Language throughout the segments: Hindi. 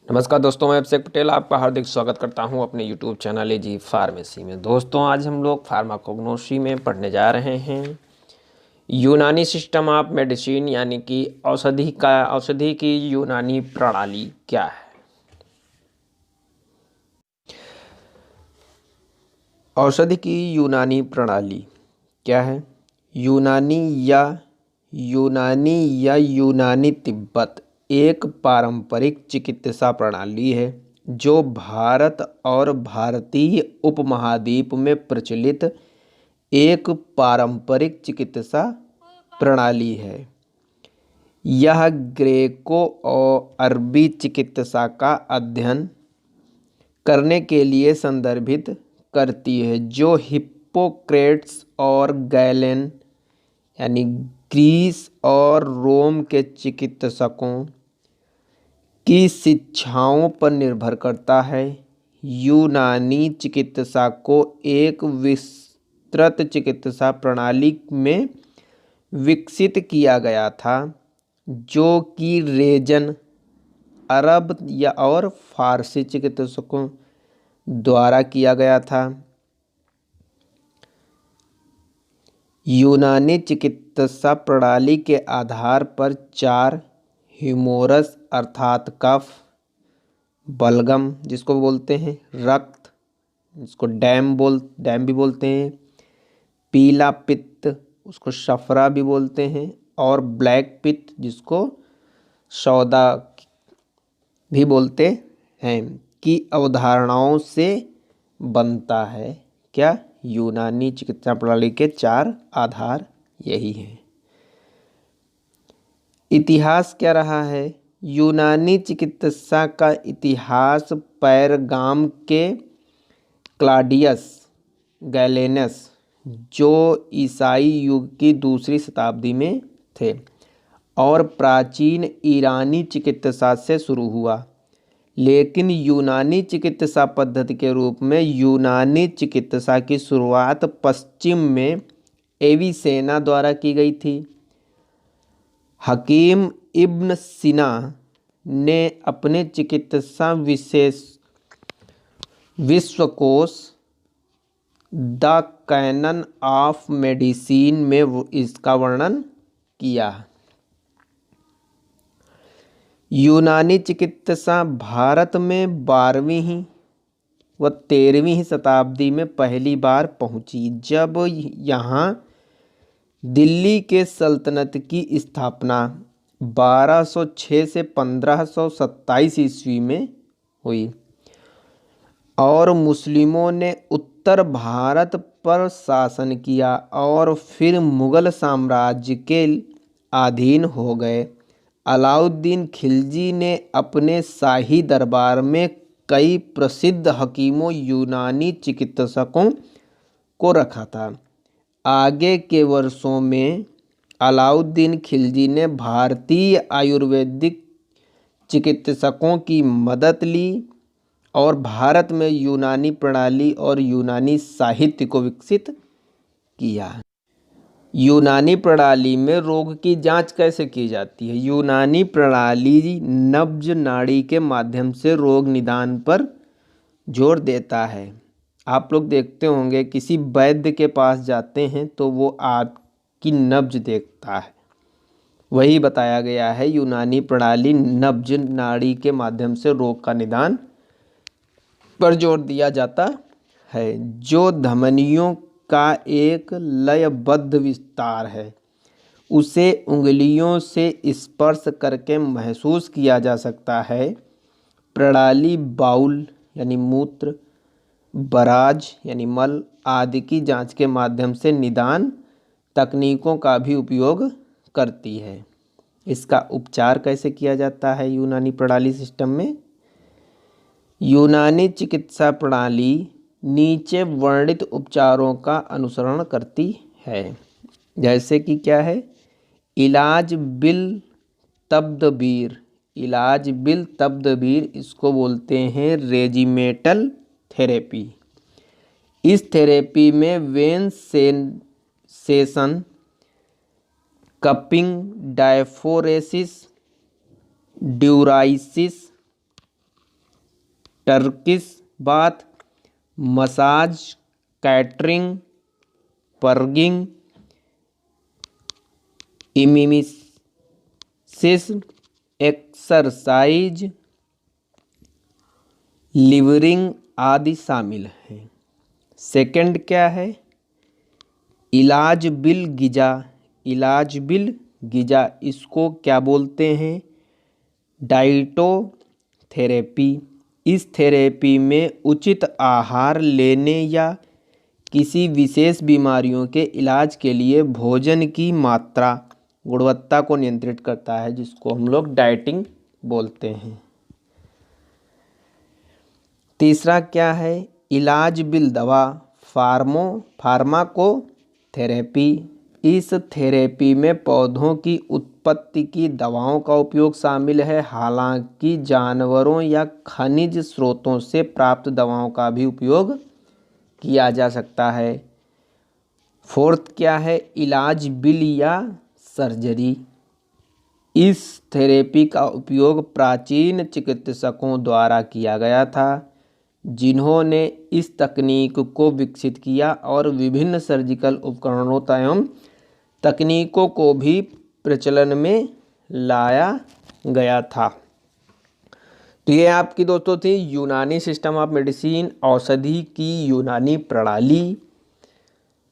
नमस्कार दोस्तों, मैं अभिषेक पटेल आपका हार्दिक स्वागत करता हूं अपने YouTube चैनल एजी फार्मेसी में। दोस्तों, आज हम लोग फार्माकोग्नोसी में पढ़ने जा रहे हैं यूनानी सिस्टम ऑफ मेडिसिन, यानी कि औषधि की यूनानी प्रणाली क्या है। औषधि की यूनानी प्रणाली क्या है। यूनानी तिब्बत एक पारंपरिक चिकित्सा प्रणाली है जो भारत और भारतीय उपमहाद्वीप में प्रचलित एक पारंपरिक चिकित्सा प्रणाली है। यह ग्रीको और अरबी चिकित्सा का अध्ययन करने के लिए संदर्भित करती है, जो हिप्पोक्रेट्स और गैलेन यानी ग्रीस और रोम के चिकित्सकों की शिक्षाओं पर निर्भर करता है। यूनानी चिकित्सा को एक विस्तृत चिकित्सा प्रणाली में विकसित किया गया था, जो कि रेजन, अरब या और फारसी चिकित्सकों द्वारा किया गया था। यूनानी चिकित्सा प्रणाली के आधार पर 4 ह्यूमरस अर्थात कफ, बलगम जिसको बोलते हैं, रक्त जिसको डैम भी बोलते हैं, पीला पित्त उसको शफरा भी बोलते हैं, और ब्लैक पित्त जिसको सौदा भी बोलते हैं, की अवधारणाओं से बनता है। क्या यूनानी चिकित्सा प्रणाली के 4 आधार यही हैं। इतिहास क्या रहा है। यूनानी चिकित्सा का इतिहास पैरगाम के क्लाडियस गैलेनस, जो ईसाई युग की दूसरी शताब्दी में थे, और प्राचीन ईरानी चिकित्सा से शुरू हुआ, लेकिन यूनानी चिकित्सा पद्धति के रूप में यूनानी चिकित्सा की शुरुआत पश्चिम में एविसेना द्वारा की गई थी। हकीम इब्न सीना ने अपने चिकित्सा विश्वकोश द कैनन ऑफ मेडिसिन में इसका वर्णन किया। यूनानी चिकित्सा भारत में 12वीं व 13वीं शताब्दी में पहली बार पहुंची, जब यहाँ दिल्ली के सल्तनत की स्थापना 1206 से 1527 ईस्वी में हुई, और मुस्लिमों ने उत्तर भारत पर शासन किया और फिर मुगल साम्राज्य के अधीन हो गए। अलाउद्दीन खिलजी ने अपने शाही दरबार में कई प्रसिद्ध हकीमों यूनानी चिकित्सकों को रखा था। आगे के वर्षों में अलाउद्दीन खिलजी ने भारतीय आयुर्वेदिक चिकित्सकों की मदद ली और भारत में यूनानी प्रणाली और यूनानी साहित्य को विकसित किया। यूनानी प्रणाली में रोग की जांच कैसे की जाती है। यूनानी प्रणाली नब्ज नाड़ी के माध्यम से रोग निदान पर जोर देता है। आप लोग देखते होंगे, किसी वैद्य के पास जाते हैं तो वो आपकी नब्ज देखता है। वही बताया गया है, यूनानी प्रणाली नब्ज नाड़ी के माध्यम से रोग का निदान पर जोर दिया जाता है, जो धमनियों का एक लयबद्ध विस्तार है। उसे उंगलियों से स्पर्श करके महसूस किया जा सकता है। प्रणाली बाउल यानी मूत्र, बराज यानी मल आदि की जांच के माध्यम से निदान तकनीकों का भी उपयोग करती है। इसका उपचार कैसे किया जाता है यूनानी प्रणाली सिस्टम में। यूनानी चिकित्सा प्रणाली नीचे वर्णित उपचारों का अनुसरण करती है, जैसे कि क्या है। इलाज बिल तब्दबीर इसको बोलते हैं रेजिमेटल थेरेपी। इस थेरेपी में venesection, cupping, diaphoresis, diuresis, Turkish bath, massage, catering, purging, emesis, exercise, leeching आदि शामिल हैं। सेकंड क्या है? इलाज बिल गिजा। इलाज बिल गिजा इसको क्या बोलते हैं? डाइटोथेरेपी। इस थेरेपी में उचित आहार लेने या किसी विशेष बीमारियों के इलाज के लिए भोजन की मात्रा, गुणवत्ता को नियंत्रित करता है, जिसको हम लोग डाइटिंग बोलते हैं। तीसरा क्या है? इलाज बिल दवा, फार्माकोथेरेपी। इस थेरेपी में पौधों की उत्पत्ति की दवाओं का उपयोग शामिल है, हालांकि जानवरों या खनिज स्रोतों से प्राप्त दवाओं का भी उपयोग किया जा सकता है। फोर्थ क्या है? इलाज बिल या सर्जरी। इस थेरेपी का उपयोग प्राचीन चिकित्सकों द्वारा किया गया था, जिन्होंने इस तकनीक को विकसित किया और विभिन्न सर्जिकल उपकरणों एवं तकनीकों को भी प्रचलन में लाया गया था। तो ये आपकी दोस्तों थी यूनानी सिस्टम ऑफ मेडिसिन, औषधि की यूनानी प्रणाली।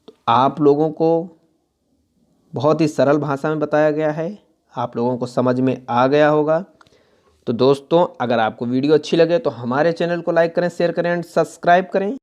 तो आप लोगों को बहुत ही सरल भाषा में बताया गया है, आप लोगों को समझ में आ गया होगा। तो दोस्तों, अगर आपको वीडियो अच्छी लगे तो हमारे चैनल को लाइक करें, शेयर करें एंड सब्सक्राइब करें।